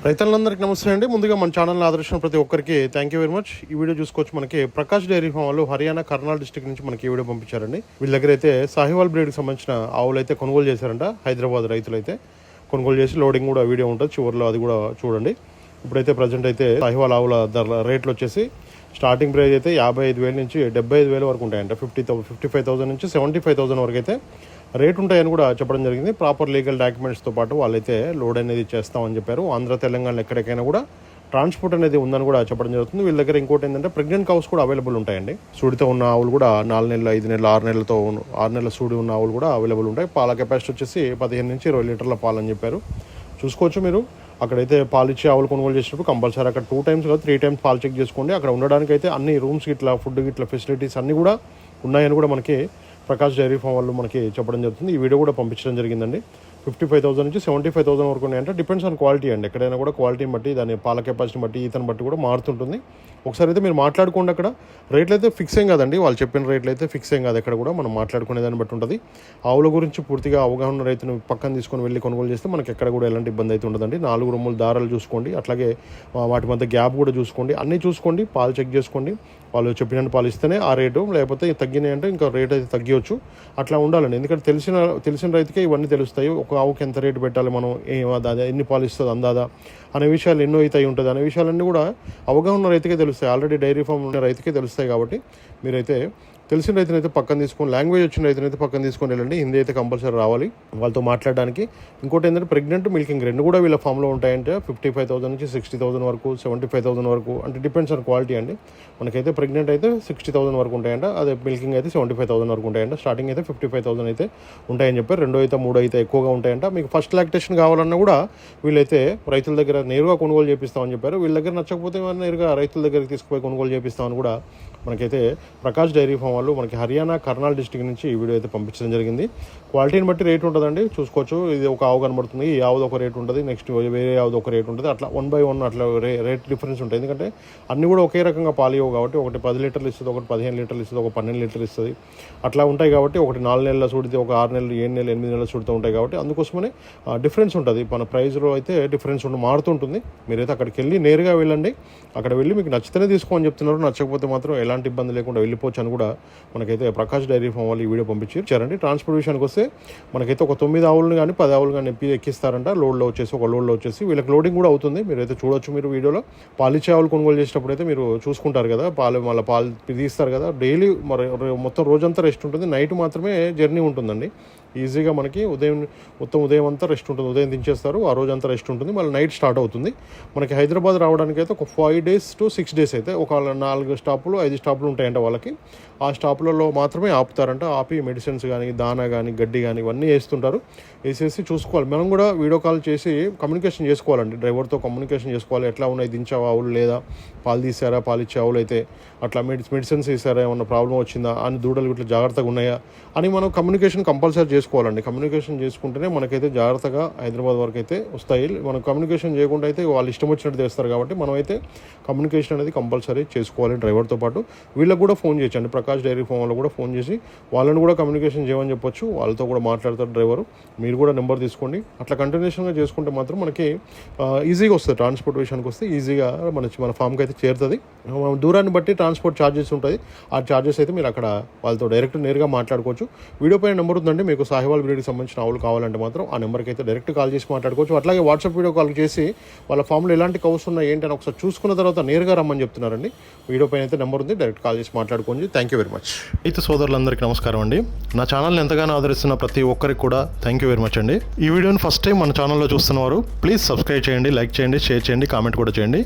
రైతులందరికీ నమస్తే అండి. ముందుగా మన ఛానల్ని ఆదర్శించిన ప్రతి ఒక్కరికి థ్యాంక్ యూ వెరీ మచ్. ఈ వీడియో చూసుకోవచ్చు, మనకి ప్రకాష్ డైరీ ఫామ్ వాళ్ళు హర్యానా కర్నాల్ డిస్ట్రిక్ట్ నుంచి మనకి ఈ వీడియో పంపించారండి. వీళ్ళ దగ్గర అయితే సాహివాల్ బ్రీడ్కి సంబంధించిన ఆవులు అయితే కొనుగోలు చేశారంట. హైదరాబాద్ రైతులు అయితే కొనుగోలు చేసి లోడింగ్ కూడా వీడియో ఉంటుంది, చివరిలో అది కూడా చూడండి. ఇప్పుడైతే ప్రజెంట్ అయితే సాహివాల్ ఆవుల ధర రేట్లు వచ్చేసి స్టార్టింగ్ ప్రైస్ అయితే 55,000 నుంచి 75,000 వరకు ఉంటాయంట. 55,000 నుంచి 75,000 వరకు అయితే రేట్ ఉంటాయని కూడా చెప్పడం జరిగింది. ప్రాపర్ లీగల్ డాక్యుమెంట్స్తో పాటు వాళ్ళైతే లోడ్ అనేది చేస్తామని చెప్పారు. ఆంధ్ర తెలంగాణ ఎక్కడికైనా కూడా ట్రాన్స్పోర్ట్ అనేది ఉందని కూడా చెప్పడం జరుగుతుంది. వీళ్ళ దగ్గర ఇంకోటి ఏంటంటే ప్రెగ్నెంట్ కౌస్ కూడా అవైలబుల్ ఉంటాయండి. సూడితో ఉన్న ఆవులు కూడా 4 నెలలు 5 నెలలు 6 నెలల సూడి ఉన్న ఆవులు కూడా అవైలబుల్ ఉంటాయి. పాల కెపాసిటీ వచ్చేసి 15 నుంచి 20 లీటర్ల పాలు అని చెప్పారు. చూసుకోవచ్చు మీరు. అక్కడైతే పాలు ఇచ్చి ఆవులు కొనుగోలు చేసినప్పుడు కంపల్సరీ అక్కడ 2 times కాదు 3 times పాలు చెక్ చేసుకోండి. అక్కడ ఉండడానికి అయితే అన్ని రూమ్స్ గిట్లా ఫుడ్ గిట్లా ఫెసిలిటీస్ అన్నీ కూడా ఉన్నాయని కూడా మనకి ప్రకాష్ డైరీ ఫామ్ వాళ్ళు మనకి చెప్పడం జరుగుతుంది. ఈ వీడియో కూడా పంపించడం జరిగిందండి. 55,000 నుంచి 75,000 వరకు ఉన్నాయంటే డిపెండ్స్ ఆన్ క్వాలిటీ అండి. ఎక్కడైనా కూడా క్వాలిటీని బట్టి, దాని పాల కెపాసిటీని బట్టి, ఈతని బట్టి కూడా మారుతుంటుంది. ఒకసారి అయితే మీరు మాట్లాడుకోండి. అక్కడ రేట్లు అయితే ఫిక్స్ ఏం కాదండి, వాళ్ళు చెప్పిన రేట్లు అయితే ఫిక్స్ ఏం కాదు. ఎక్కడ కూడా మనం మాట్లాడుకునే దాన్ని బట్టి ఉంటుంది. ఆవుల గురించి పూర్తిగా అవగాహన రైతును పక్కన తీసుకొని వెళ్ళి కొనుగోలు చేస్తే మనకి ఎక్కడ కూడా ఎలాంటి ఇబ్బంది అయితే ఉండదండి. 4 రొమ్ముల దారాలు చూసుకోండి, అట్లాగే వాటి మధ్య గ్యాప్ కూడా చూసుకోండి, అన్నీ చూసుకోండి, పాలు చెక్ చేసుకోండి. వాళ్ళు చెప్పినట్టు పాలు ఇస్తేనే ఆ రేటు, లేకపోతే తగ్గినాయి అంటే ఇంకా రేట్ అయితే తగ్గియవచ్చు. అట్లా ఉండాలండి. ఎందుకంటే తెలిసిన రైతుకే ఇవన్నీ తెలుస్తాయి. ఒక ఆవుకి ఎంత రేటు పెట్టాలి, మనం ఎన్ని పాలు ఇస్తుంది అందాదా అనే విషయాలు ఎన్నో అయితే ఉంటుంది. అనే విషయాలన్నీ కూడా అవగాహన రైతుకే తెలుస్తాయి. ఆల్రెడీ డైరీ ఫామ్ ఉన్న రైతుకే తెలుస్తాయి. కాబట్టి మీరైతే తెలిసిన రైతునైతే పక్కన తీసుకొని, లాంగ్వేజ్ వచ్చిన రైతునైతే పక్కన తీసుకొని వెళ్ళండి. హిందీ అయితే కంపల్సరీ రావాలి వాళ్ళతో మాట్లాడడానికి. ఇంకోటి ఏంటంటే ప్రెగ్నెంట్, మిల్కింగ్ రెండు కూడా వీళ్ళ ఫామ్లో ఉంటాయంటే 55,000 నుంచి 60,000 వరకు, 75,000 వరకు, అంటే డిపెండ్స్ ఆన్ క్వాలిటీ అండి. మనకైతే ప్రెగ్నెంట్ అయితే 60,000 వరకు ఉంటాయంట, అదే మిల్కింగ్ అయితే 75,000 వరకు ఉంటాయంట. స్టార్టింగ్ అయితే 55,000 అయితే ఉంటాయని చెప్పారు. 2 అయితే 3 అయితే ఎక్కువగా ఉంటాయంట. మీకు ఫస్ట్ లాక్టేషన్ కావాలన్నా కూడా వీళ్ళైతే రైతుల దగ్గర నేరుగా కొనుగోలు చేపిస్తామని చెప్పారు. వీళ్ళ దగ్గర నచ్చకపోతే నేరుగా రైతుల దగ్గరికి తీసుకుపోయి కొనుగోలు చేపిస్తామని కూడా మనకైతే ప్రకాష్ డైరీ ఫామ్ వాళ్ళు మనకి హర్యానా కర్నాల్ డిస్ట్రిక్ట్ నుంచి ఈ వీడియో అయితే పంపించడం జరిగింది. క్వాలిటీని బట్టి రేట్ ఉంటుందండి. చూసుకోవచ్చు. ఇది ఒక ఆవు కనబడుతుంది, ఈ ఆవుది ఒక రేట్ ఉంటుంది, నెక్స్ట్ వేరే ఆవుది ఒక రేట్ ఉంటుంది. అట్లా 1 by 1 అట్లా రేట్ డిఫరెన్స్ ఉంటుంది. ఎందుకంటే అన్నీ కూడా ఒకే రకంగా పాలు ఇవ్వవు కాబట్టి, ఒకటి 10 లీటర్లు ఇస్తుంది, ఒకటి 15 లీటర్లు ఇస్తుంది, ఒక 12 లీటర్లు ఇస్తుంది. అట్లా ఉంటాయి కాబట్టి, ఒకటి 4 నెలల సూడితే, ఒక 6 నెలలు 7 నెలలు 8 నెలల సూడితో ఉంటాయి కాబట్టి అందుకోసమనే డిఫరెన్స్ ఉంటుంది. మన ప్రైస్లో అయితే డిఫరెన్స్ మారుతుంటుంది. మీరైతే అక్కడికి వెళ్ళి నేరుగా వెళ్ళండి. అక్కడ వెళ్ళి మీకు నచ్చితేనే తీసుకోమని చెప్తున్నారు. నచ్చకపోతే మాత్రం ఎలాంటి ఇబ్బంది లేకుండా వెళ్ళిపోవచ్చు అని కూడా మనకైతే ప్రకాష్ డైరీ ఫామ్ వాళ్ళు ఈ వీడియో పంపించారండి. ట్రాన్స్పోర్ట్ విషయానికి వస్తే మనకైతే ఒక 9 ఆవులను కానీ 10 ఆవులు కానీ ఎక్కిస్తారంట. లోడ్లో వచ్చేసి వీళ్ళకి లోడింగ్ కూడా అవుతుంది. మీరైతే చూడొచ్చు. మీరు వీడియోలో పాలిచ్చే ఆవులు కొనుగోలు చేసేటప్పుడు అయితే మీరు చూసుకుంటారు కదా, పాలు తీస్తారు కదా. డైలీ మొత్తం రోజంతా రెస్ట్ ఉంటుంది, నైట్ మాత్రమే జర్నీ ఉంటుందండి. ఈజీగా మనకి ఉదయం అంతా రెస్ట్ ఉంటుంది. ఉదయం దించేస్తారు, ఆ రోజంతా రెస్ట్ ఉంటుంది, మళ్ళీ నైట్ స్టార్ట్ అవుతుంది. మనకి హైదరాబాద్ రావడానికి అయితే ఒక 5 days to 6 days అయితే ఒక 4 స్టాపులు 5 స్టాపులు ఉంటాయంట వాళ్ళకి. ఆ స్టాపులలో మాత్రమే ఆపుతారంట. ఆపి మెడిసిన్స్ కానీ, దానా కానీ, గడ్డి కానీ ఇవన్నీ వేస్తుంటారు. వేసేసి చూసుకోవాలి. మనం కూడా వీడియో కాల్ చేసి కమ్యూనికేషన్ చేసుకోవాలండి. డ్రైవర్తో కమ్యూనికేషన్ చేసుకోవాలి. ఎట్లా ఉన్నాయి, దించావా ఆవులు లేదా, పాలు తీసారా, పాలు ఇచ్చే ఆవులు అయితే అట్లా మెడిసిన్స్ వేసారా, ఏమన్నా ప్రాబ్లం వచ్చిందా అని, దూడలు ఇట్లా జాగ్రత్తగా ఉన్నాయా అని మనం కమ్యూనికేషన్ కంపల్సరీ చేసుకోవాలండి. కమ్యూనికేషన్ చేసుకుంటేనే మనకైతే జాగ్రత్తగా హైదరాబాద్ వరకు అయితే వస్తాయి. మనం కమ్యూనికేషన్ చేయకుండా అయితే వాళ్ళు ఇష్టం వచ్చినట్టు చేస్తారు. కాబట్టి మనమైతే కమ్యూనికేషన్ అనేది కంపల్సరీ చేసుకోవాలి డ్రైవర్తో పాటు. వీళ్ళకి కూడా ఫోన్ చేయొచ్చండి. ప్రకాష్ డైరీ ఫామ్ వాళ్ళు కూడా ఫోన్ చేసి వాళ్ళని కూడా కమ్యూనికేషన్ చేయమని చెప్పొచ్చు. వాళ్ళతో కూడా మాట్లాడతారు డ్రైవరు. మీరు కూడా నెంబర్ తీసుకోండి. అట్లా కంటిన్యూషన్గా చేసుకుంటే మాత్రం మనకి ఈజీగా వస్తుంది. ట్రాన్స్పోర్ట్ విషయానికి వస్తే ఈజీగా మన ఫామ్కి అయితే చేరుతుంది. దూరాన్ని బట్టి ట్రాన్స్పోర్ట్ ఛార్జెస్ ఉంటుంది. ఆ ఛార్జెస్ అయితే మీరు అక్కడ వాళ్ళతో డైరెక్ట్ నేరుగా మాట్లాడుకోవచ్చు. వీడియో పైన నెంబర్ ఉందండి. మీకు సాహివాల్ బ్రీడ్కి సంబంధించిన ఆవులు కావాలంటే మాత్రం ఆ నెంబర్కి అయితే డైరెక్ట్ కాల్ చేసి మాట్లాడుకోవచ్చు. అట్లాగే వాట్సాప్ వీడియో కాల్ చేసి వాళ్ళ ఫామ్లో ఎలాంటి కౌస్ ఉన్నాయి ఏంటి అని ఒకసారి చూసుకున్న తర్వాత నేరుగా రమ్మని చెప్తున్నారండి. వీడియో పైన అయితే నెంబర్ ఉంది, డైరెక్ట్ కాల్ చేసి మాట్లాడుకోండి. Thank you very much. అయితే సోదరులందరికీ నమస్కారం అండి. నా ఛానల్ని ఎంతగానో ఆదరిస్తున్న ప్రతి ఒక్కరికి కూడా థ్యాంక్ యూ వెరీ మచ్ అండి. ఈ వీడియోని ఫస్ట్ టైం మన ఛానల్లో చూస్తున్నవారు ప్లీజ్ సబ్స్క్రైబ్ చేయండి, లైక్ చేయండి, షేర్ చేయండి, కామెంట్ కూడా చేయండి.